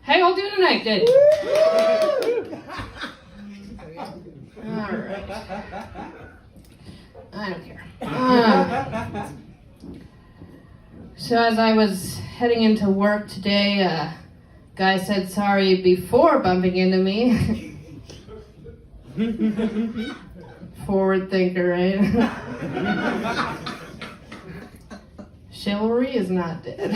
How y'all doing tonight? Good. Alright. I don't care. So as I was heading into work today, a guy said sorry before bumping into me. Forward thinker, right? Chivalry is not dead.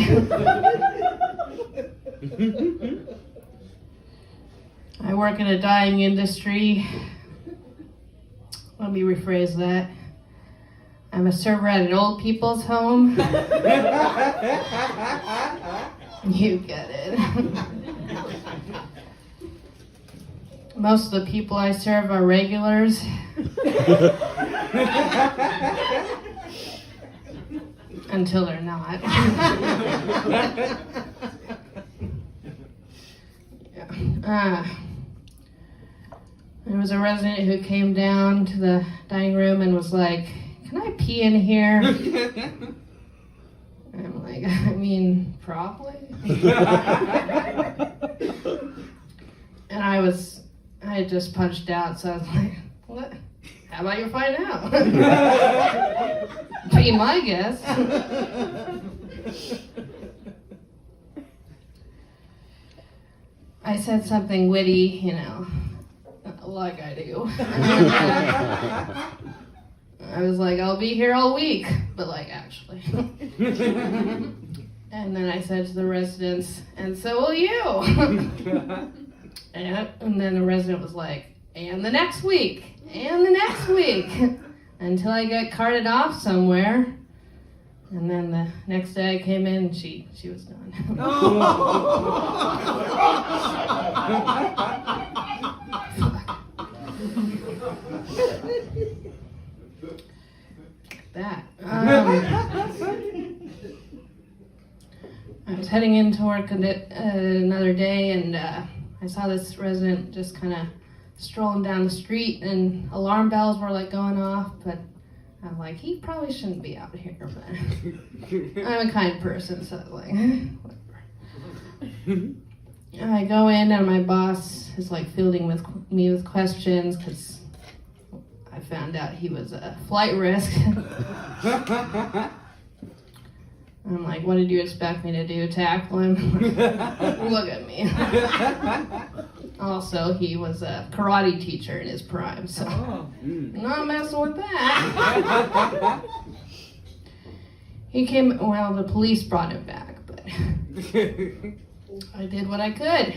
I work in a dying industry. Let me rephrase that. I'm a server at an old people's home. You get it. Most of the people I serve are regulars. Until they're not. There was a resident who came down to the dining room and was like, "Can I pee in here?" I'm like, I mean, probably. And I had just punched out, so I was like, what? How about you find out? Be my guess. I said something witty, like I do. I was like, I'll be here all week, but like actually. And then I said to the residents, and so will you. And then the resident was like, and the next week, and the next week, until I get carted off somewhere. And then the next day I came in, and she was done. That. I was heading into work another day, and I saw this resident just kind of strolling down the street, and alarm bells were like going off, but I'm like, he probably shouldn't be out here, but I'm a kind person, so I was like, whatever. I go in, and my boss is like fielding me with questions, because I found out he was a flight risk. I'm like, what did you expect me to do? Tackle him? Look at me. Also, he was a karate teacher in his prime, so not messing with that. The police brought him back, but I did what I could,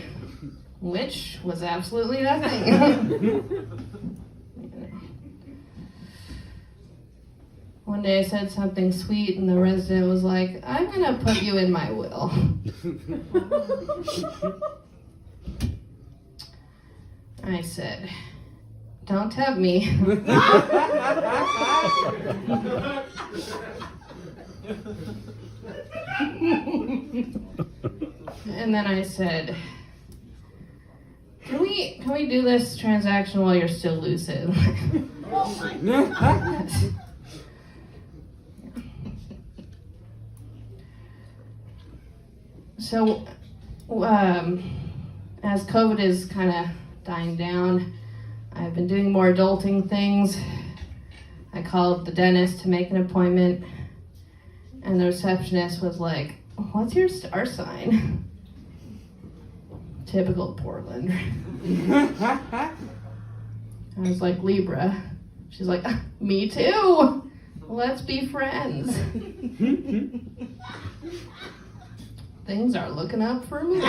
which was absolutely nothing. One day I said something sweet, and the resident was like, I'm gonna put you in my will. I said, don't tempt me. And then I said, can we do this transaction while you're still lucid? So, as COVID is kind of dying down, I've been doing more adulting things. I called the dentist to make an appointment, and the receptionist was like, what's your star sign? Typical Portland. I was like, Libra. She's like, me too. Let's be friends. Things are looking up for me.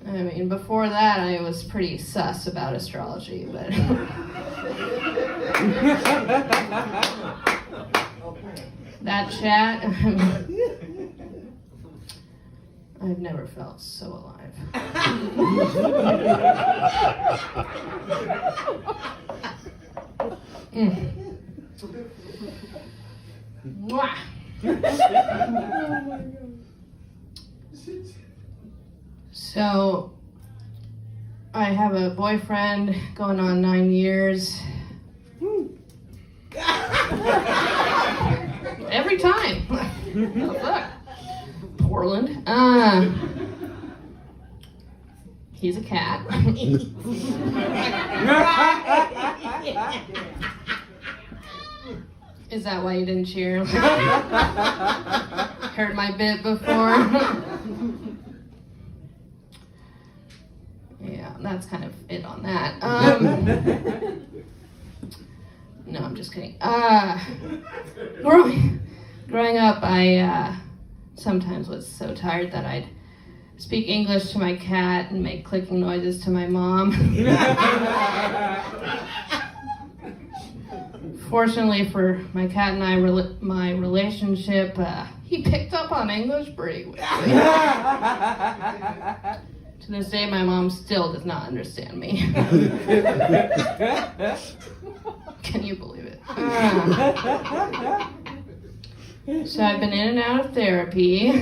I mean, before that, I was pretty sus about astrology, but that chat, I've never felt so alive. Mwah. So, I have a boyfriend going on 9 years. Every time. Oh, look. Portland. He's a cat. Is that why you didn't cheer? Heard my bit before. Yeah, that's kind of it on that. No, I'm just kidding. Growing up, I sometimes was so tired that I'd speak English to my cat and make clicking noises to my mom. Fortunately for my cat and I, my relationship, he picked up on English pretty quickly. To this day, my mom still does not understand me. Can you believe it? So I've been in and out of therapy.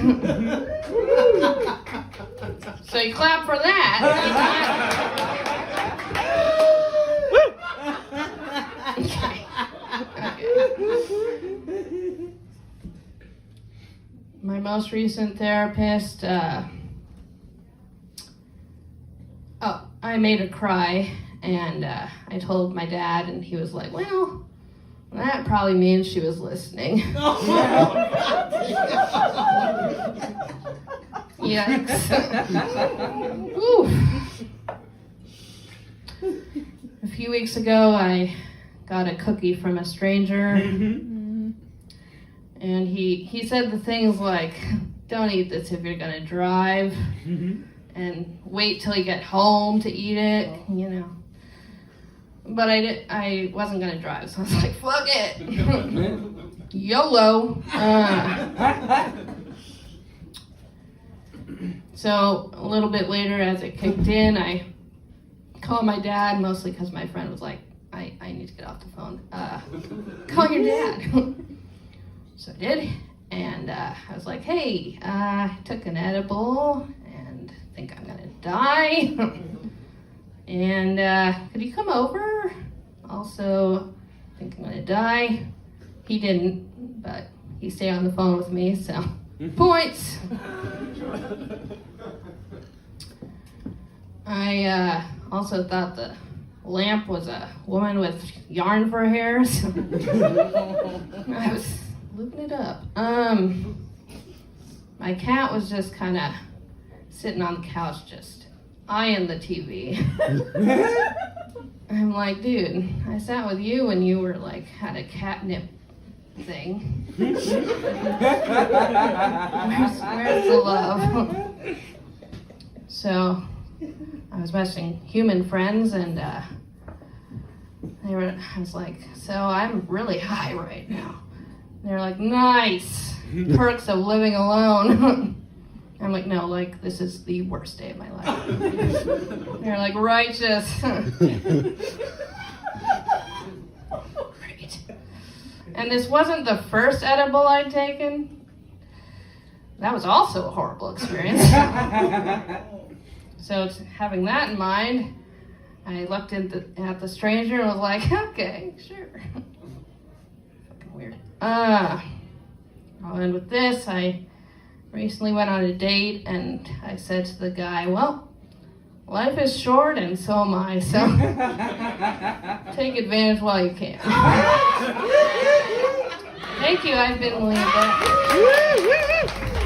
So you clap for that. Okay. My most recent therapist, I made her cry, and I told my dad, and he was like, well, that probably means she was listening. Yikes. Oof. A few weeks ago, I got a cookie from a stranger, and he said the things like, don't eat this if you're gonna drive, and wait till you get home to eat it, you know. But I wasn't gonna drive, so I was like, fuck it. YOLO. So a little bit later, as it kicked in, I called my dad, mostly because my friend was like, I need to get off the phone. Call your dad. So I did, and I was like, hey, I took an edible and think I'm gonna die. And could you come over? Also, think I'm gonna die. He didn't, but he stayed on the phone with me, so points. I also thought the lamp was a woman with yarn for her hair, so I was looking it up. My cat was just kind of sitting on the couch, just eyeing the TV. I'm like, dude, I sat with you when you were like, had a catnip thing. Where's the love? So I was messaging human friends, and I was like, so I'm really high right now. And they're like, nice, perks of living alone. I'm like, no, like, this is the worst day of my life. They're like, righteous. Great. And this wasn't the first edible I'd taken. That was also a horrible experience. So having that in mind, I looked at the stranger and was like, okay, sure. Fucking weird. I'll end with this. I recently went on a date, and I said to the guy, well, life is short and so am I, so take advantage while you can. Thank you, I've been Melina.